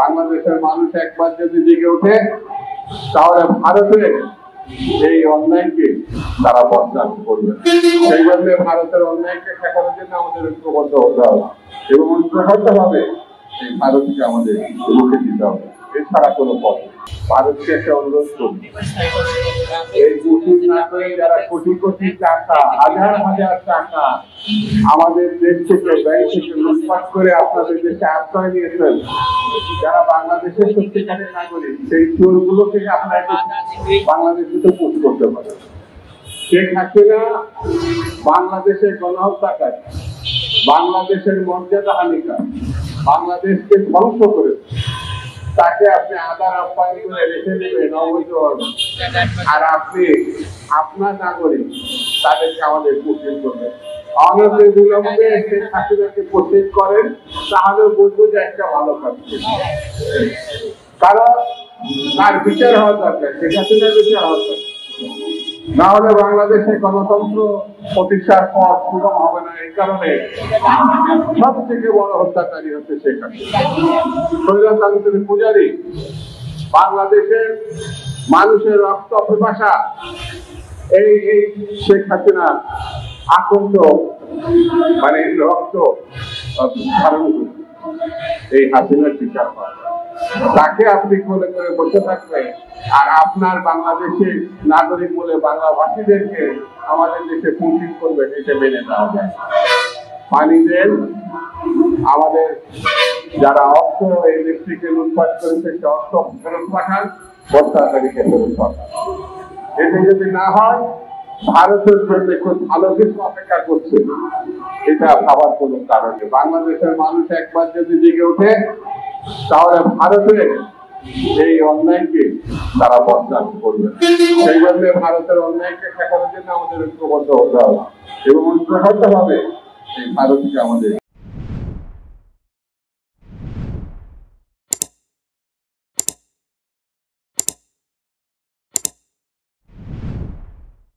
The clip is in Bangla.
বাংলাদেশের মানুষ একবার যদি জেগে ওঠে তাহলে ভারতের এই অন্যায়কে তারা বরদাস্ত করবে। সেই জন্য ভারতের অন্যায়কে ঠেকানোর জন্য আমাদের ঐক্যবদ্ধ হতে হবে এবং ঐক্যবদ্ধভাবে এই ভারতকে আমাদের রুখে দিতে হবে। এছাড়া কোনো পথ নেই। ভারতকে একটা অনুরোধ করি, এই দুটির না করে যারা কোটি কোটি টাকা, হাজার হাজার টাকা আমাদের দেশ থেকে, ব্যাংক থেকে লুটপাট করে আপনাদের দেশে আশ্রয় নিয়েছেন, যারা বাংলাদেশের সত্যিকারের নাগরিক, সেই চোরগুলোকে আপনারা বাংলাদেশে তো পুশ করতে পারেন। শেখ হাসিনা বাংলাদেশের গণহত্যাকারী, বাংলাদেশের মর্যাদা হানিকার, বাংলাদেশকে ধ্বংস করেছে। তাকে আপনি আদার আপ্যায়ন করে রেখে দেবেন অবৈধ, আর আপনি আপনার নাগরিক তাদেরকে আমাদের প্রশ্ন করবেন। শেখ হাসিনাকে প্রশ্ন করেন, তাহলে বুঝবো যে একটা ভালো কাজ। কারণ তার বিচার হওয়া দরকার, শেখ হাসিনার বিচার হওয়া দরকার, না হলে বাংলাদেশে গণতন্ত্র প্রতিষ্ঠার পথ সুগম হবে না। এই কারণে সব থেকে বড় হত্যাকারী হচ্ছে শেখ হাসিনা, স্বৈরতন্ত্রের পূজারী। বাংলাদেশের মানুষের রক্ত পিপাসা এই শেখ হাসিনা আকন্দ, মানে রক্ত ধারণ করছে। এই হাসিনার বিচার হয়, তাকে আপনি কোলে করে বসে থাকবেন আর আপনার বাংলাদেশের নাগরিক বলে বাংলাভাষীদেরকে আমাদের দেশে পুঁজি করবেন, এটা মেনে নেওয়া যায়। পানি দেন, আমাদের যারা অর্থ এই দেশ থেকে লুটপাট করেছে সে অর্থ ফেরত পাঠান, হত্যাকারীকে ফেরত পাঠান। এতে যদি না হয়, ভারতের জন্য খুব ভালো কিছু অপেক্ষা করছে, এটা ভাবার কোনো কারণ নেই। বাংলাদেশের মানুষ একবার যদি জেগে ওঠে তাহলে ভারতের এই অন্যায়কে তারা বরদাস্ত করবে। সেই জন্য ভারতের অন্যায়কে ঠেকানোর জন্য আমাদের ঐক্যবদ্ধ হতে হবে এবং ঐক্যবদ্ধভাবে এই ভারতকে আমাদের